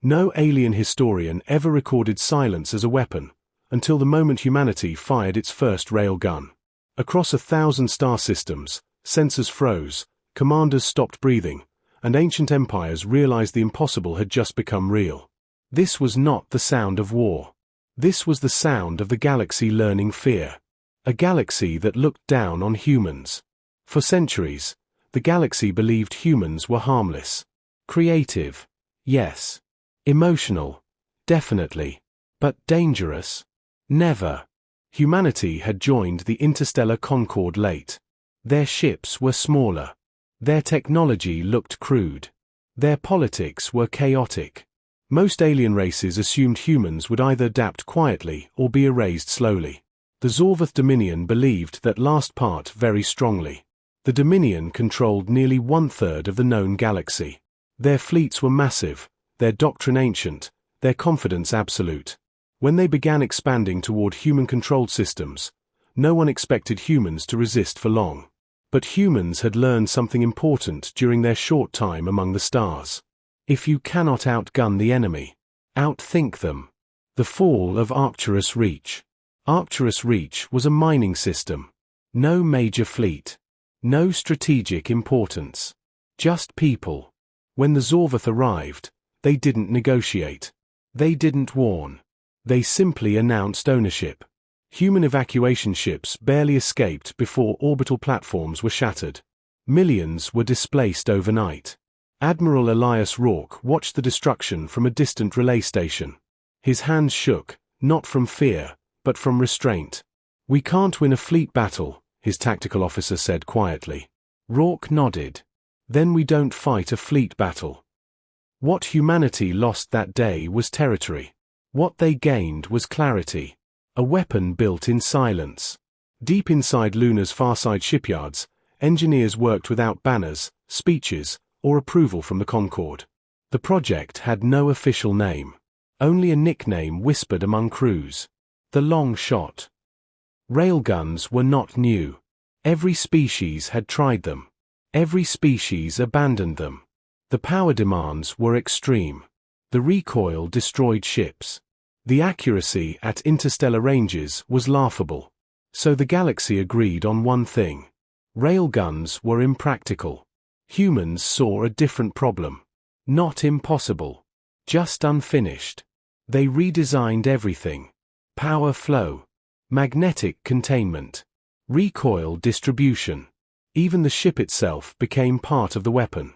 No alien historian ever recorded silence as a weapon, until the moment humanity fired its first railgun. Across 1,000 star systems, sensors froze, commanders stopped breathing, and ancient empires realized the impossible had just become real. This was not the sound of war. This was the sound of the galaxy learning fear. A galaxy that looked down on humans. For centuries, the galaxy believed humans were harmless. Creative, yes. Emotional, definitely. But dangerous? Never. Humanity had joined the interstellar Concord late. Their ships were smaller. Their technology looked crude. Their politics were chaotic. Most alien races assumed humans would either adapt quietly or be erased slowly. The Zorvath Dominion believed that last part very strongly. The Dominion controlled nearly 1/3 of the known galaxy. Their fleets were massive, their doctrine ancient, their confidence absolute. When they began expanding toward human-controlled systems, no one expected humans to resist for long. But humans had learned something important during their short time among the stars. If you cannot outgun the enemy, outthink them. The fall of Arcturus Reach. Arcturus Reach was a mining system. No major fleet. No strategic importance. Just people. When the Zorvath arrived, they didn't negotiate. They didn't warn. They simply announced ownership. Human evacuation ships barely escaped before orbital platforms were shattered. Millions were displaced overnight. Admiral Elias Rourke watched the destruction from a distant relay station. His hands shook, not from fear, but from restraint. "We can't win a fleet battle," his tactical officer said quietly. Rourke nodded. "Then we don't fight a fleet battle." What humanity lost that day was territory. What they gained was clarity. A weapon built in silence. Deep inside Lunar's farside shipyards, engineers worked without banners, speeches, or approval from the Concorde. The project had no official name. Only a nickname whispered among crews. The Long Shot. Railguns were not new. Every species had tried them. Every species abandoned them. The power demands were extreme. The recoil destroyed ships. The accuracy at interstellar ranges was laughable. So the galaxy agreed on one thing. Railguns were impractical. Humans saw a different problem. Not impossible. Just unfinished. They redesigned everything. Power flow. Magnetic containment. Recoil distribution. Even the ship itself became part of the weapon.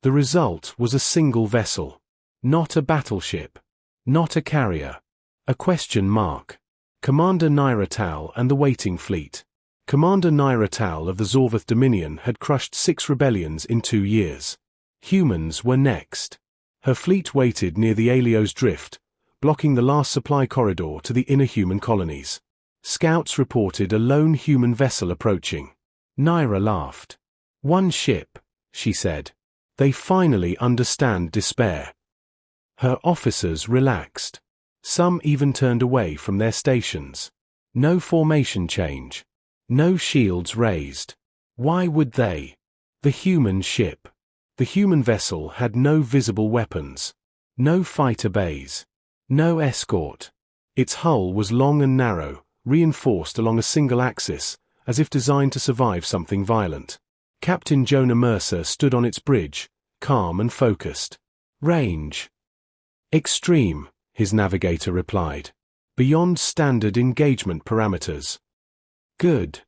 The result was a single vessel. Not a battleship. Not a carrier. A question mark. Commander Naira Tal and the waiting fleet. Commander Naira Tal of the Zorvath Dominion had crushed 6 rebellions in 2 years. Humans were next. Her fleet waited near the Aelios Drift, blocking the last supply corridor to the inner human colonies. Scouts reported a lone human vessel approaching. Naira laughed. "One ship," she said. "They finally understand despair." Her officers relaxed. Some even turned away from their stations. No formation change. No shields raised. Why would they? The human ship. The human vessel had no visible weapons. No fighter bays. No escort. Its hull was long and narrow, reinforced along a single axis, as if designed to survive something violent. Captain Jonah Mercer stood on its bridge, calm and focused. "Range." "Extreme," his navigator replied. "Beyond standard engagement parameters." "Good."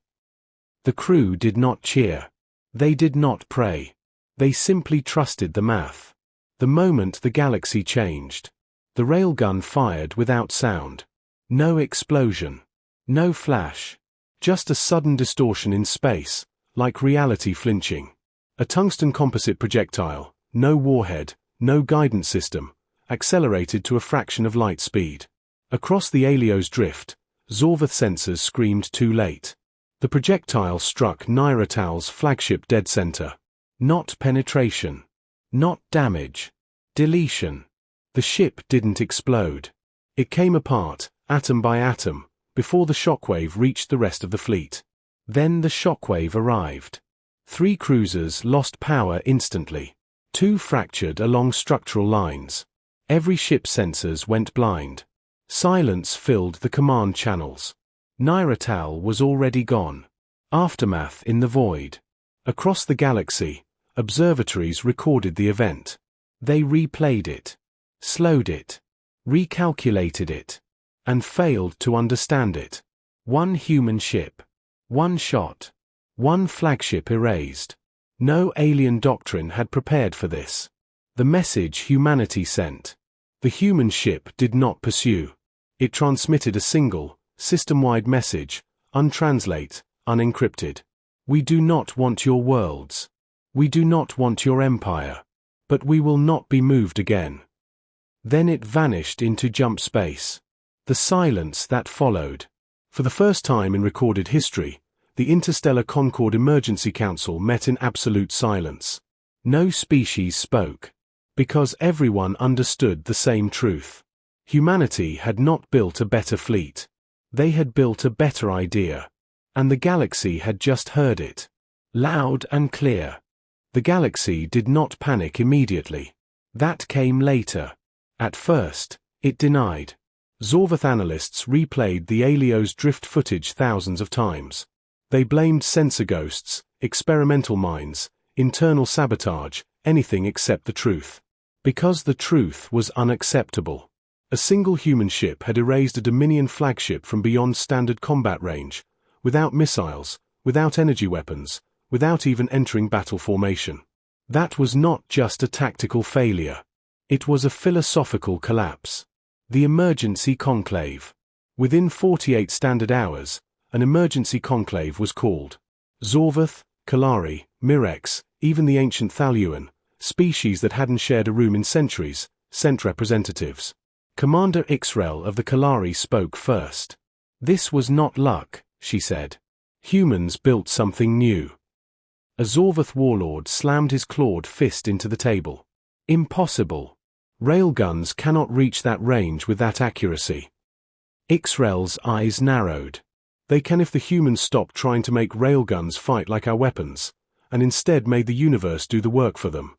The crew did not cheer. They did not pray. They simply trusted the math. The moment the galaxy changed. The railgun fired without sound. No explosion. No flash. Just a sudden distortion in space, like reality flinching. A tungsten composite projectile, no warhead, no guidance system, accelerated to a fraction of light speed. Across the Aelios Drift, Zorvath sensors screamed too late. The projectile struck Naira Tal's flagship dead center. Not penetration. Not damage. Deletion. The ship didn't explode. It came apart, atom by atom, before the shockwave reached the rest of the fleet. Then the shockwave arrived. 3 cruisers lost power instantly. 2 fractured along structural lines. Every ship's sensors went blind. Silence filled the command channels. Narration was already gone. Aftermath in the void. Across the galaxy, observatories recorded the event. They replayed it, slowed it, recalculated it, and failed to understand it. One human ship. One shot. One flagship erased. No alien doctrine had prepared for this. The message humanity sent. The human ship did not pursue. It transmitted a single, system-wide message, untranslate, unencrypted. We do not want your worlds. We do not want your empire. But we will not be moved again. Then it vanished into jump space. The silence that followed. For the first time in recorded history, the Interstellar Concord Emergency Council met in absolute silence. No species spoke. Because everyone understood the same truth. Humanity had not built a better fleet. They had built a better idea. And the galaxy had just heard it. Loud and clear. The galaxy did not panic immediately. That came later. At first, it denied. Zorvath analysts replayed the Alios drift footage thousands of times. They blamed sensor ghosts, experimental minds, internal sabotage, anything except the truth. Because the truth was unacceptable. A single human ship had erased a Dominion flagship from beyond standard combat range, without missiles, without energy weapons, without even entering battle formation. That was not just a tactical failure. It was a philosophical collapse. The emergency conclave. Within 48 standard hours, an emergency conclave was called. Zorvath, Kalari, Mirex, even the ancient Thaluan, species that hadn't shared a room in centuries, sent representatives. Commander Ixrel of the Kalari spoke first. This was not luck, she said. Humans built something new. A Zorvath warlord slammed his clawed fist into the table. Impossible. Railguns cannot reach that range with that accuracy. Ixrel's eyes narrowed. They can if the humans stopped trying to make railguns fight like our weapons, and instead made the universe do the work for them.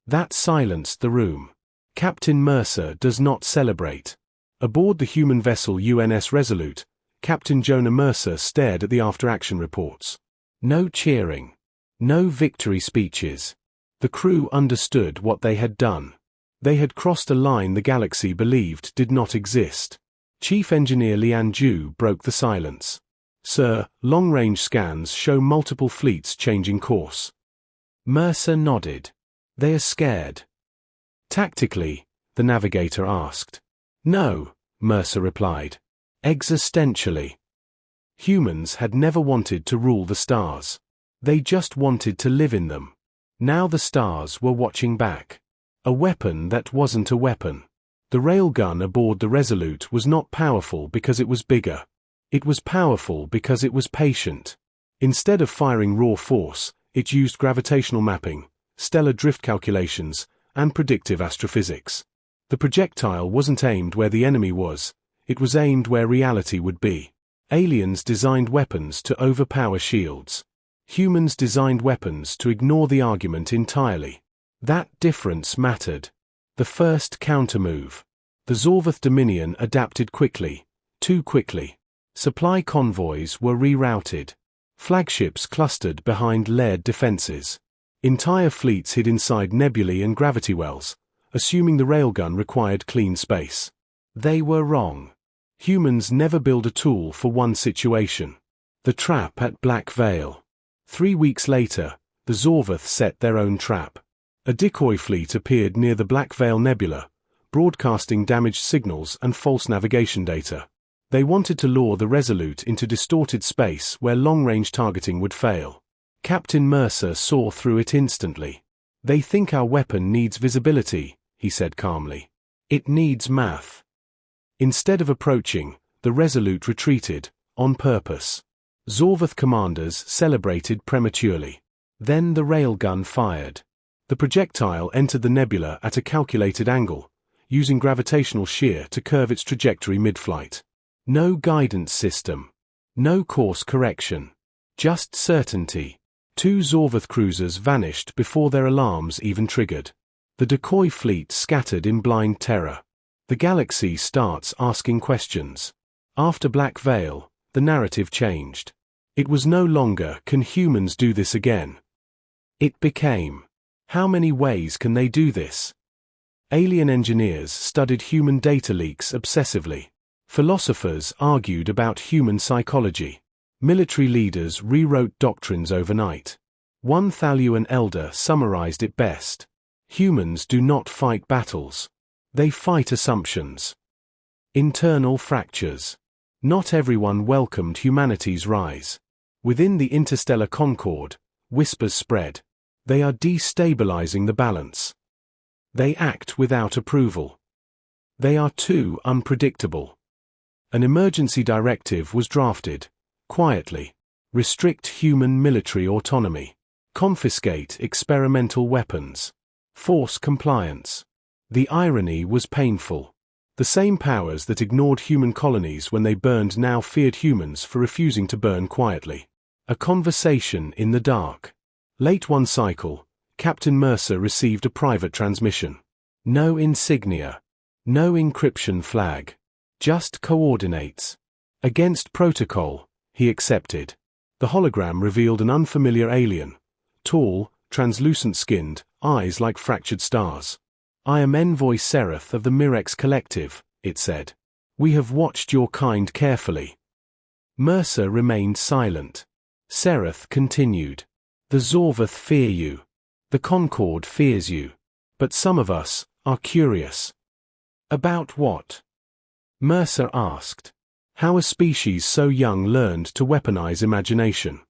That silenced the room. Captain Mercer does not celebrate. Aboard the human vessel UNS Resolute, Captain Jonah Mercer stared at the after-action reports. No cheering. No victory speeches. The crew understood what they had done. They had crossed a line the galaxy believed did not exist. Chief Engineer Lian Ju broke the silence. Sir, long-range scans show multiple fleets changing course. Mercer nodded. They are scared. Tactically, the navigator asked. No, Mercer replied. Existentially. Humans had never wanted to rule the stars. They just wanted to live in them. Now the stars were watching back. A weapon that wasn't a weapon. The railgun aboard the Resolute was not powerful because it was bigger. It was powerful because it was patient. Instead of firing raw force, it used gravitational mapping, stellar drift calculations, and predictive astrophysics. The projectile wasn't aimed where the enemy was, it was aimed where reality would be. Aliens designed weapons to overpower shields. Humans designed weapons to ignore the argument entirely. That difference mattered. The first countermove. The Zorvath Dominion adapted quickly. Too quickly. Supply convoys were rerouted. Flagships clustered behind layered defenses. Entire fleets hid inside nebulae and gravity wells, assuming the railgun required clean space. They were wrong. Humans never build a tool for one situation. The trap at Black Veil. 3 weeks later, the Zorvath set their own trap. A decoy fleet appeared near the Black Veil Nebula, broadcasting damaged signals and false navigation data. They wanted to lure the Resolute into distorted space where long-range targeting would fail. Captain Mercer saw through it instantly. They think our weapon needs visibility, he said calmly. It needs math. Instead of approaching, the Resolute retreated, on purpose. Zorvath commanders celebrated prematurely. Then the railgun fired. The projectile entered the nebula at a calculated angle, using gravitational shear to curve its trajectory mid-flight. No guidance system. No course correction. Just certainty. 2 Zorvath cruisers vanished before their alarms even triggered. The decoy fleet scattered in blind terror. The galaxy starts asking questions. After Black Veil, the narrative changed. It was no longer, can humans do this again? It became, how many ways can they do this? Alien engineers studied human data leaks obsessively. Philosophers argued about human psychology. Military leaders rewrote doctrines overnight. One Thaluan elder summarized it best. Humans do not fight battles. They fight assumptions. Internal fractures. Not everyone welcomed humanity's rise. Within the interstellar concord, whispers spread. They are destabilizing the balance. They act without approval. They are too unpredictable. An emergency directive was drafted. Quietly. Restrict human military autonomy. Confiscate experimental weapons. Force compliance. The irony was painful. The same powers that ignored human colonies when they burned now feared humans for refusing to burn quietly. A conversation in the dark. Late one cycle, Captain Mercer received a private transmission. No insignia. No encryption flag. Just coordinates. Against protocol, he accepted. The hologram revealed an unfamiliar alien. Tall, translucent-skinned, eyes like fractured stars. I am Envoy Seraph of the Mirex Collective, it said. We have watched your kind carefully. Mercer remained silent. Seraph continued. The Zorvath fear you. The Concord fears you. But some of us are curious. About what? Mercer asked. How a species so young learned to weaponize imagination.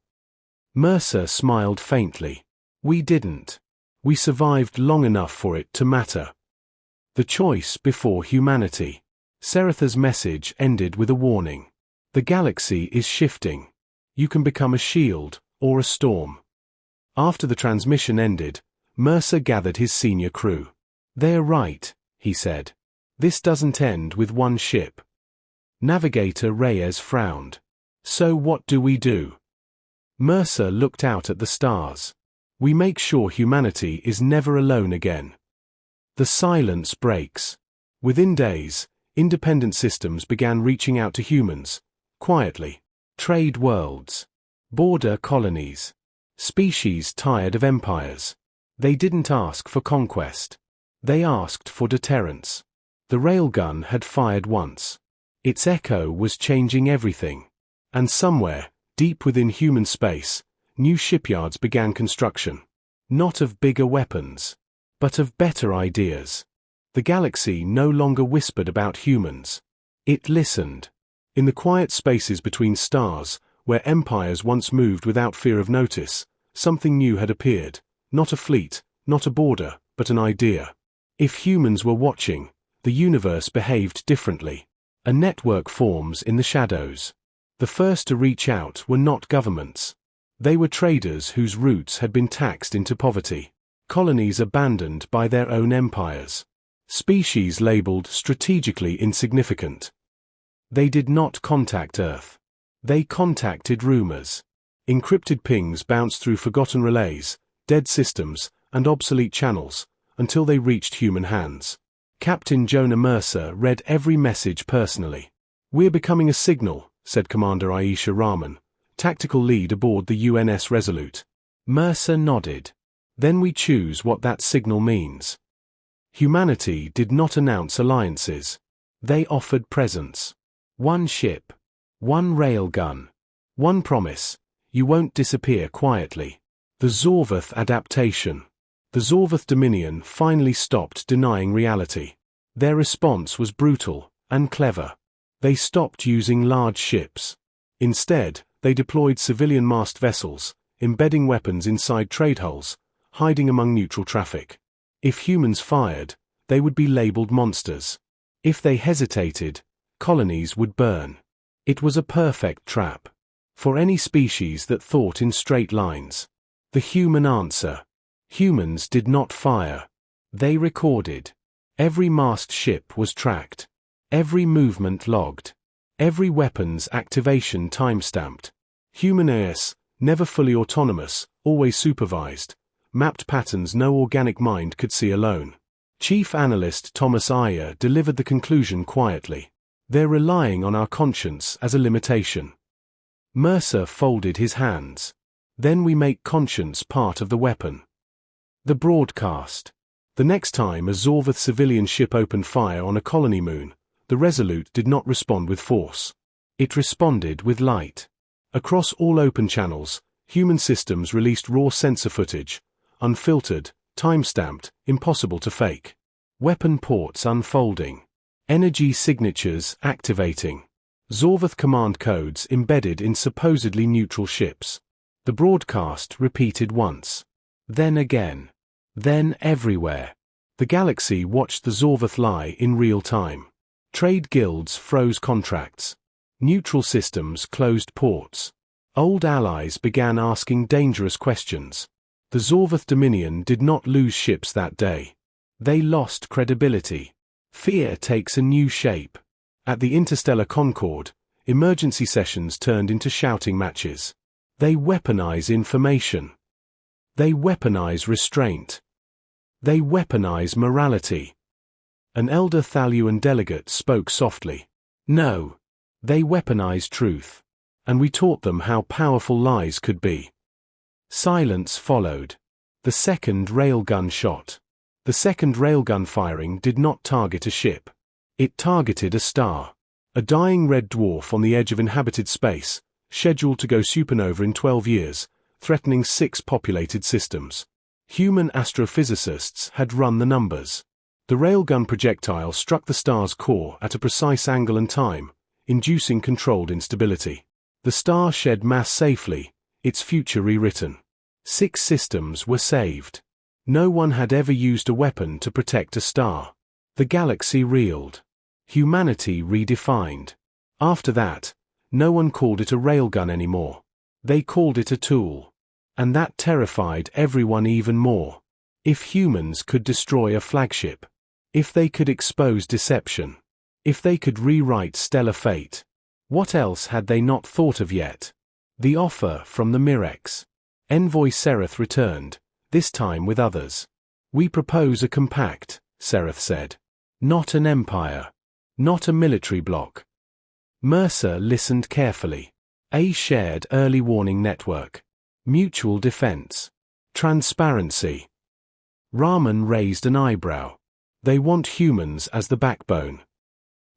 Mercer smiled faintly. We didn't. We survived long enough for it to matter. The choice before humanity. Seratha's message ended with a warning. The galaxy is shifting. You can become a shield, or a storm. After the transmission ended, Mercer gathered his senior crew. They're right, he said. This doesn't end with one ship. Navigator Reyes frowned. So what do we do? Mercer looked out at the stars. We make sure humanity is never alone again. The silence breaks. Within days, independent systems began reaching out to humans. Quietly. Trade worlds. Border colonies. Species tired of empires. They didn't ask for conquest. They asked for deterrence. The railgun had fired once. Its echo was changing everything. And somewhere, deep within human space, new shipyards began construction. Not of bigger weapons, but of better ideas. The galaxy no longer whispered about humans. It listened. In the quiet spaces between stars, where empires once moved without fear of notice, something new had appeared. Not a fleet, not a border, but an idea. If humans were watching, the universe behaved differently. A network forms in the shadows. The first to reach out were not governments. They were traders whose roots had been taxed into poverty. Colonies abandoned by their own empires. Species labeled strategically insignificant. They did not contact Earth. They contacted rumors. Encrypted pings bounced through forgotten relays, dead systems, and obsolete channels, until they reached human hands. Captain Jonah Mercer read every message personally. We're becoming a signal, said Commander Aisha Rahman, tactical lead aboard the UNS Resolute. Mercer nodded. Then we choose what that signal means. Humanity did not announce alliances. They offered presence. One ship. One railgun. One promise. You won't disappear quietly. The Zorvath adaptation. The Zorvath Dominion finally stopped denying reality. Their response was brutal and clever. They stopped using large ships. Instead, they deployed civilian masked vessels, embedding weapons inside trade hulls, hiding among neutral traffic. If humans fired, they would be labeled monsters. If they hesitated, colonies would burn. It was a perfect trap. For any species that thought in straight lines. The human answer. Humans did not fire. They recorded. Every masked ship was tracked. Every movement logged. Every weapon's activation time-stamped. Human AS, never fully autonomous, always supervised, mapped patterns no organic mind could see alone. Chief Analyst Thomas Ayer delivered the conclusion quietly. They're relying on our conscience as a limitation. Mercer folded his hands. Then we make conscience part of the weapon. The broadcast. The next time a Zorvath civilian ship opened fire on a colony moon, the Resolute did not respond with force. It responded with light. Across all open channels, human systems released raw sensor footage, unfiltered, time-stamped, impossible to fake. Weapon ports unfolding. Energy signatures activating. Zorvath command codes embedded in supposedly neutral ships. The broadcast repeated once. Then again. Then everywhere. The galaxy watched the Zorvath lie in real time. Trade guilds froze contracts. Neutral systems closed ports. Old allies began asking dangerous questions. The Zorvath Dominion did not lose ships that day. They lost credibility. Fear takes a new shape. At the Interstellar Concord, emergency sessions turned into shouting matches. They weaponize information. They weaponize restraint. They weaponize morality. An elder Thaluan delegate spoke softly. No. They weaponize truth. And we taught them how powerful lies could be. Silence followed. The second railgun shot. The second railgun firing did not target a ship. It targeted a star. A dying red dwarf on the edge of inhabited space, scheduled to go supernova in 12 years, threatening 6 populated systems. Human astrophysicists had run the numbers. The railgun projectile struck the star's core at a precise angle and time, inducing controlled instability. The star shed mass safely, its future rewritten. 6 systems were saved. No one had ever used a weapon to protect a star. The galaxy reeled. Humanity redefined. After that, no one called it a railgun anymore. They called it a tool. And that terrified everyone even more. If humans could destroy a flagship, if they could expose deception, if they could rewrite stellar fate, what else had they not thought of yet? The offer from the Mirex. Envoy Sereth returned, this time with others. We propose a compact, Sereth said. Not an empire. Not a military bloc. Mercer listened carefully. A shared early warning network. Mutual defense. Transparency. Rahman raised an eyebrow. They want humans as the backbone.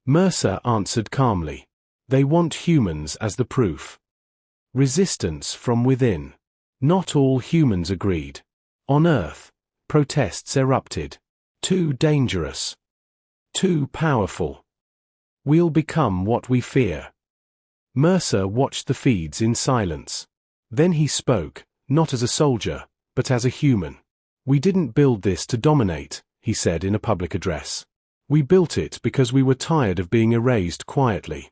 Mercer answered calmly. They want humans as the proof. Resistance from within. Not all humans agreed. On Earth, protests erupted. Too dangerous. Too powerful. We'll become what we fear. Mercer watched the feeds in silence. Then he spoke, not as a soldier, but as a human. We didn't build this to dominate, he said in a public address. We built it because we were tired of being erased quietly.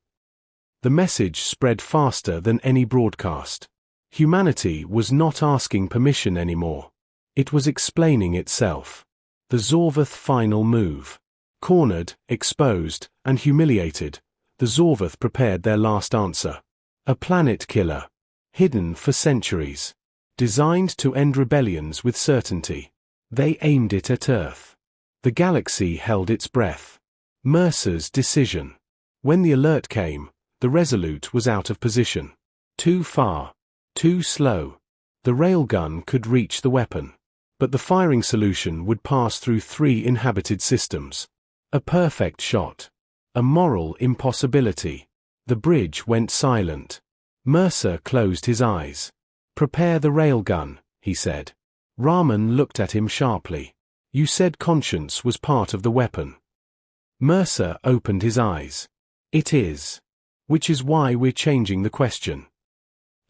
The message spread faster than any broadcast. Humanity was not asking permission anymore. It was explaining itself. The Zorvath final move. Cornered, exposed, and humiliated, the Zorvath prepared their last answer. A planet killer. Hidden for centuries. Designed to end rebellions with certainty. They aimed it at Earth. The galaxy held its breath. Mercer's decision. When the alert came, the Resolute was out of position. Too far. Too slow. The railgun could reach the weapon. But the firing solution would pass through 3 inhabited systems. A perfect shot. A moral impossibility. The bridge went silent. Mercer closed his eyes. Prepare the railgun, he said. Rahman looked at him sharply. You said conscience was part of the weapon. Mercer opened his eyes. It is. Which is why we're changing the question.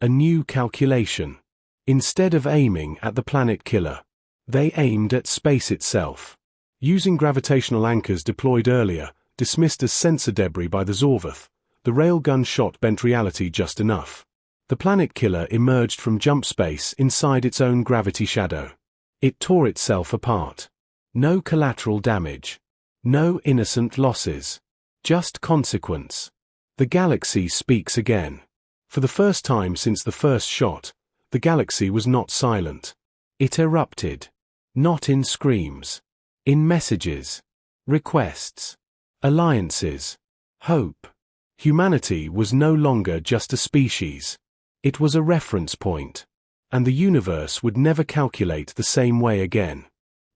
A new calculation. Instead of aiming at the planet killer, they aimed at space itself. Using gravitational anchors deployed earlier, dismissed as sensor debris by the Zorvath, the railgun shot bent reality just enough. The planet killer emerged from jump space inside its own gravity shadow. It tore itself apart. No collateral damage. No innocent losses. Just consequence. The galaxy speaks again. For the first time since the first shot, the galaxy was not silent. It erupted. Not in screams. In messages, requests, alliances, hope. Humanity was no longer just a species. It was a reference point. And the universe would never calculate the same way again.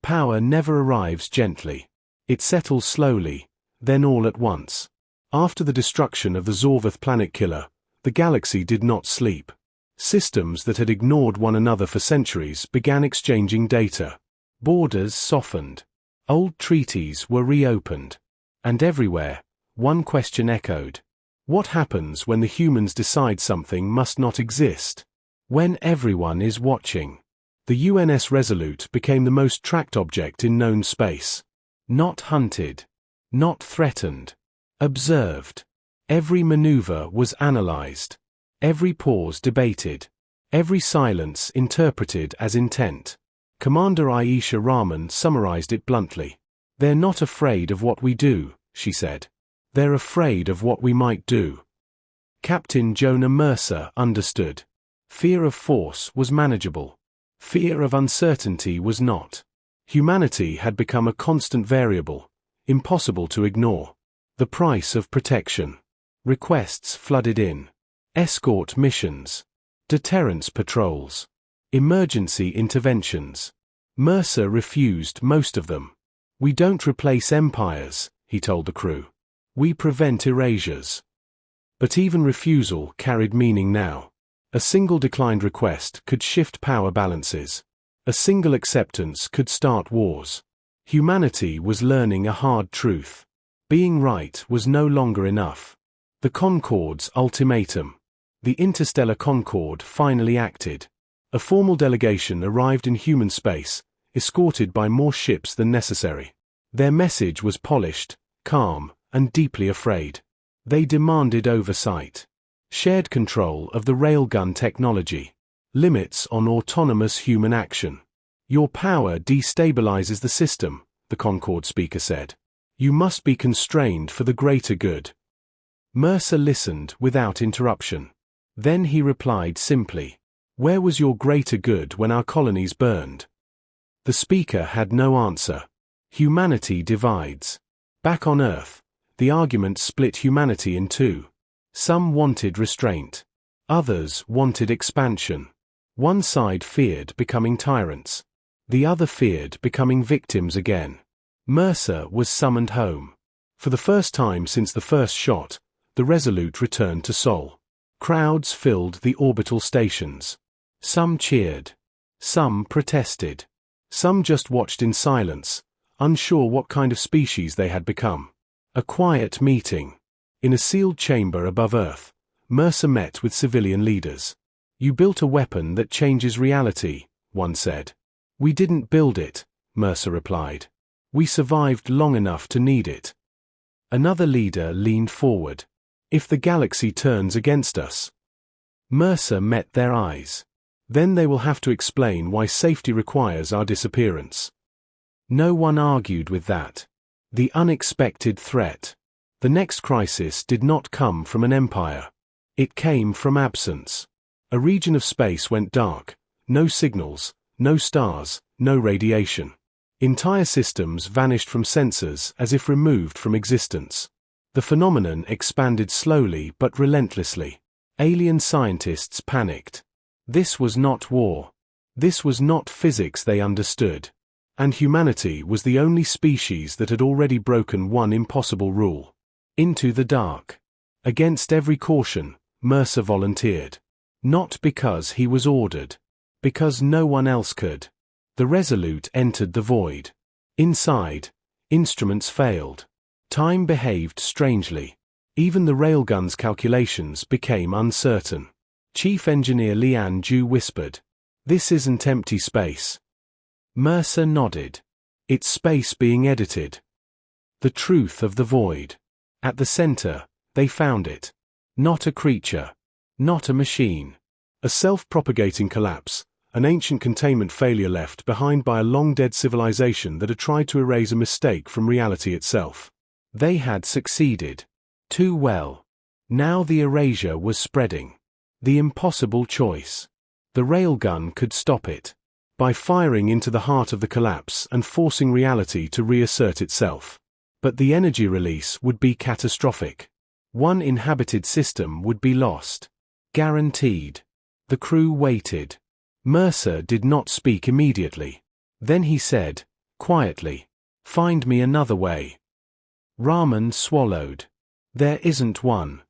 Power never arrives gently. It settles slowly, then all at once. After the destruction of the Zorvath planet killer, the galaxy did not sleep. Systems that had ignored one another for centuries began exchanging data. Borders softened. Old treaties were reopened. And everywhere, one question echoed. What happens when the humans decide something must not exist? When everyone is watching. The UNS Resolute became the most tracked object in known space. Not hunted. Not threatened. Observed. Every maneuver was analyzed. Every pause debated. Every silence interpreted as intent. Commander Aisha Rahman summarized it bluntly. "They're not afraid of what we do," she said. "They're afraid of what we might do." Captain Jonah Mercer understood. Fear of force was manageable. Fear of uncertainty was not. Humanity had become a constant variable, impossible to ignore. The price of protection. Requests flooded in. Escort missions. Deterrence patrols. Emergency interventions. Mercer refused most of them. "We don't replace empires," he told the crew. "We prevent erasures." But even refusal carried meaning now. A single declined request could shift power balances. A single acceptance could start wars. Humanity was learning a hard truth. Being right was no longer enough. The Concorde's ultimatum. The Interstellar Concorde finally acted. A formal delegation arrived in human space, escorted by more ships than necessary. Their message was polished, calm, and deeply afraid. They demanded oversight. Shared control of the Railgun technology. Limits on autonomous human action. "Your power destabilizes the system," the Concorde speaker said. "You must be constrained for the greater good." Mercer listened without interruption. Then he replied simply, "Where was your greater good when our colonies burned?" The speaker had no answer. Humanity divides. Back on Earth, the argument split humanity in two. Some wanted restraint. Others wanted expansion. One side feared becoming tyrants. The other feared becoming victims again. Mercer was summoned home. For the first time since the first shot, the Resolute returned to Sol. Crowds filled the orbital stations. Some cheered. Some protested. Some just watched in silence, unsure what kind of species they had become. A quiet meeting. In a sealed chamber above Earth, Mercer met with civilian leaders. "You built a weapon that changes reality," one said. "We didn't build it," Mercer replied. "We survived long enough to need it." Another leader leaned forward. "If the galaxy turns against us?" Mercer met their eyes. "Then they will have to explain why safety requires our disappearance." No one argued with that. The unexpected threat. The next crisis did not come from an empire. It came from absence. A region of space went dark. No signals, no stars, no radiation. Entire systems vanished from sensors as if removed from existence. The phenomenon expanded slowly but relentlessly. Alien scientists panicked. This was not war. This was not physics they understood. And humanity was the only species that had already broken one impossible rule. Into the dark. Against every caution, Mercer volunteered. Not because he was ordered. Because no one else could. The Resolute entered the void. Inside, instruments failed. Time behaved strangely. Even the Railgun's calculations became uncertain. Chief Engineer Lian Ju whispered, "This isn't empty space." Mercer nodded. "It's space being edited." The truth of the void. At the center, they found it. Not a creature. Not a machine. A self-propagating collapse, an ancient containment failure left behind by a long-dead civilization that had tried to erase a mistake from reality itself. They had succeeded. Too well. Now the erasure was spreading. The impossible choice. The Railgun could stop it. by firing into the heart of the collapse and forcing reality to reassert itself. But the energy release would be catastrophic. One inhabited system would be lost. Guaranteed. The crew waited. Mercer did not speak immediately. Then he said, quietly, "Find me another way." Rahman swallowed. "There isn't one."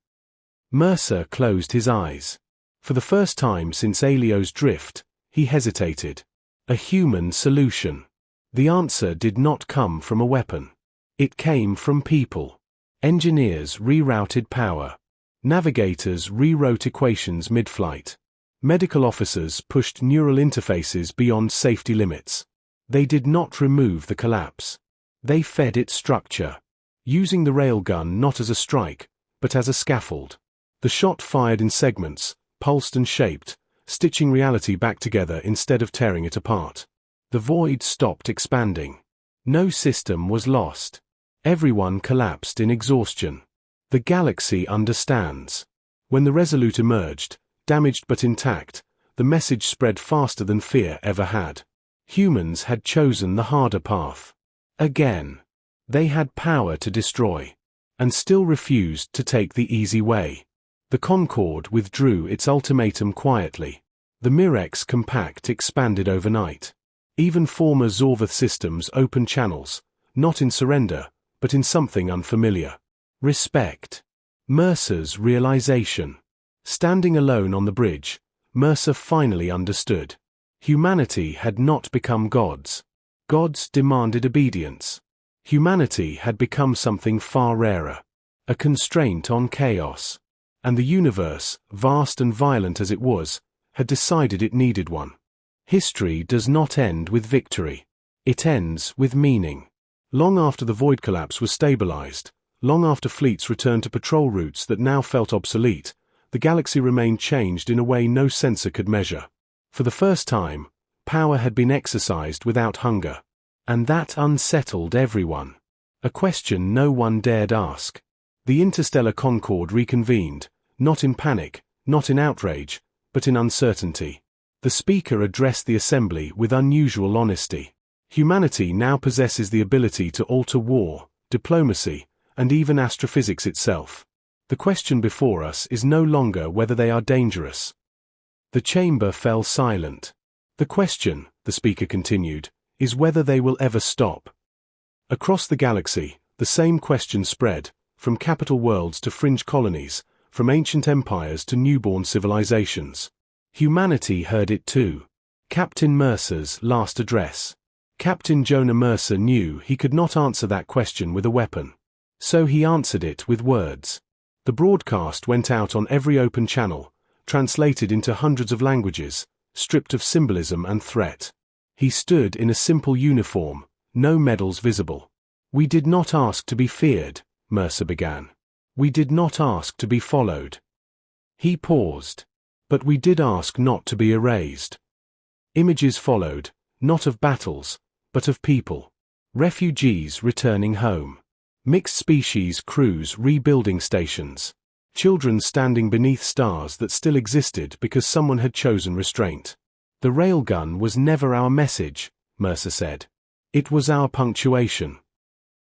Mercer closed his eyes. For the first time since Alio's drift, he hesitated. A human solution. The answer did not come from a weapon. It came from people. Engineers rerouted power. Navigators rewrote equations mid-flight. Medical officers pushed neural interfaces beyond safety limits. They did not remove the collapse. They fed its structure, using the railgun not as a strike, but as a scaffold. The shot fired in segments, pulsed and shaped, stitching reality back together instead of tearing it apart. The void stopped expanding. No system was lost. Everyone collapsed in exhaustion. The galaxy understands. When the Resolute emerged, damaged but intact, the message spread faster than fear ever had. Humans had chosen the harder path. Again. They had power to destroy. And still refused to take the easy way. The Concorde withdrew its ultimatum quietly. The Mirex compact expanded overnight. Even former Zorvath systems opened channels, not in surrender, but in something unfamiliar. Respect. Mercer's realization. Standing alone on the bridge, Mercer finally understood. Humanity had not become gods. Gods demanded obedience. Humanity had become something far rarer. A constraint on chaos. And the universe, vast and violent as it was, had decided it needed one. History does not end with victory. It ends with meaning. Long after the void collapse was stabilized, long after fleets returned to patrol routes that now felt obsolete, the galaxy remained changed in a way no sensor could measure. For the first time, power had been exercised without hunger. And that unsettled everyone. A question no one dared ask. The interstellar Concorde reconvened, not in panic, not in outrage, but in uncertainty. The speaker addressed the assembly with unusual honesty. Humanity now possesses the ability to alter war, diplomacy, and even astrophysics itself. The question before us is no longer whether they are dangerous. The chamber fell silent. The question, the speaker continued, is whether they will ever stop. Across the galaxy, the same question spread, from capital worlds to fringe colonies, from ancient empires to newborn civilizations. Humanity heard it too. Captain Mercer's last address. Captain Jonah Mercer knew he could not answer that question with a weapon. So he answered it with words. The broadcast went out on every open channel, translated into hundreds of languages, stripped of symbolism and threat. He stood in a simple uniform, no medals visible. "We did not ask to be feared," Mercer began. "We did not ask to be followed." He paused. "But we did ask not to be erased." Images followed, not of battles, but of people. Refugees returning home. Mixed species crews rebuilding stations. Children standing beneath stars that still existed because someone had chosen restraint. "The railgun was never our message," Mercer said. "It was our punctuation."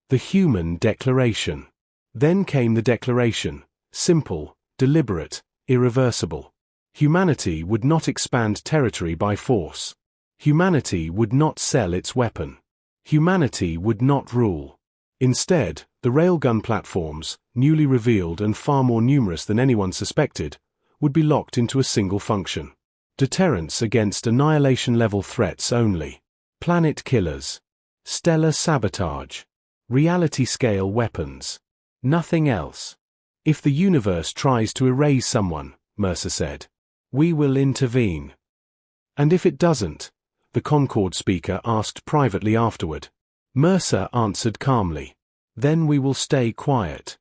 The human declaration. Then came the declaration, simple, deliberate, irreversible. Humanity would not expand territory by force. Humanity would not sell its weapon. Humanity would not rule. Instead, the railgun platforms, newly revealed and far more numerous than anyone suspected, would be locked into a single function. Deterrence against annihilation-level threats only. Planet killers. Stellar sabotage. Reality-scale weapons. Nothing else. "If the universe tries to erase someone," Mercer said, "we will intervene." "And if it doesn't?" the Concorde speaker asked privately afterward. Mercer answered calmly, "Then we will stay quiet."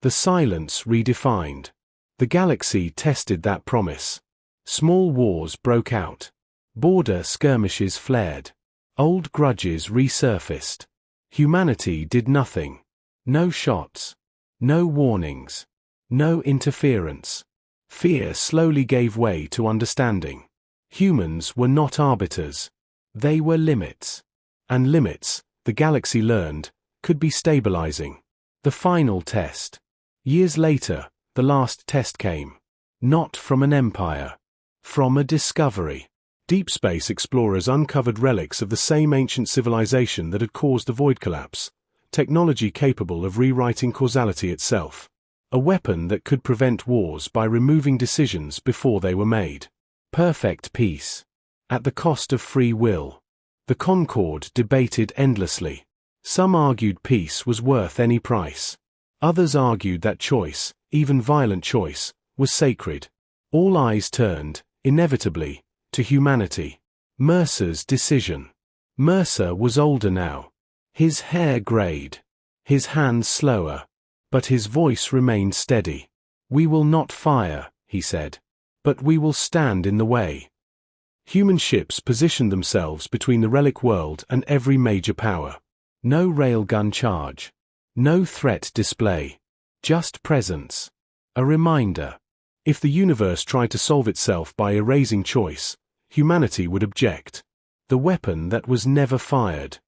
The silence redefined. The galaxy tested that promise. Small wars broke out. Border skirmishes flared. Old grudges resurfaced. Humanity did nothing. No shots. No warnings. No interference. Fear slowly gave way to understanding. Humans were not arbiters. They were limits. And limits, the galaxy learned, could be stabilizing. The final test. Years later, the last test came. Not from an empire. From a discovery. Deep space explorers uncovered relics of the same ancient civilization that had caused the void collapse. Technology capable of rewriting causality itself. A weapon that could prevent wars by removing decisions before they were made. Perfect peace. At the cost of free will. The Concord debated endlessly. Some argued peace was worth any price. Others argued that choice, even violent choice, was sacred. All eyes turned, inevitably, to humanity. Mercer's decision. Mercer was older now. His hair grayed. His hands slower. But his voice remained steady. "We will not fire," he said. "But we will stand in the way." Human ships positioned themselves between the relic world and every major power. No railgun charge. No threat display. Just presence. A reminder. If the universe tried to solve itself by erasing choice, humanity would object. The weapon that was never fired.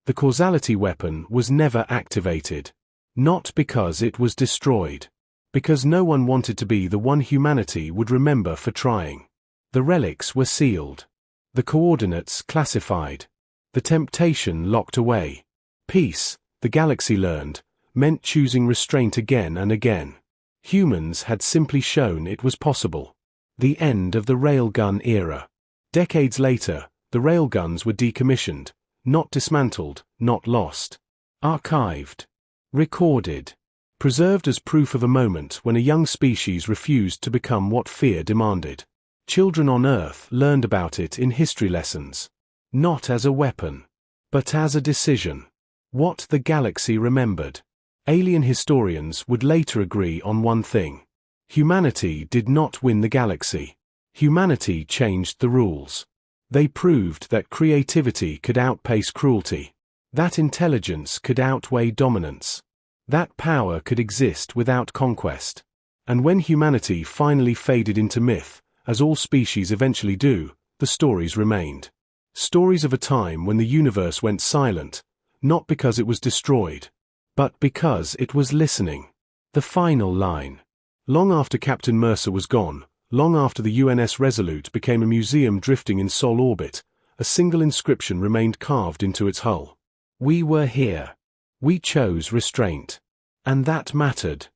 The causality weapon was never activated. Not because it was destroyed. Because no one wanted to be the one humanity would remember for trying. The relics were sealed. The coordinates classified. The temptation locked away. Peace, the galaxy learned, meant choosing restraint again and again. Humans had simply shown it was possible. The end of the railgun era. Decades later, the railguns were decommissioned, not dismantled, not lost. Archived. Recorded. Preserved as proof of a moment when a young species refused to become what fear demanded. Children on Earth learned about it in history lessons. Not as a weapon, but as a decision. What the galaxy remembered. Alien historians would later agree on one thing. Humanity did not win the galaxy. Humanity changed the rules. They proved that creativity could outpace cruelty. That intelligence could outweigh dominance. That power could exist without conquest. And when humanity finally faded into myth, as all species eventually do, the stories remained. Stories of a time when the universe went silent, not because it was destroyed, but because it was listening. The final line. Long after Captain Mercer was gone, long after the UNS Resolute became a museum drifting in Sol orbit, a single inscription remained carved into its hull. We were here. We chose restraint. And that mattered.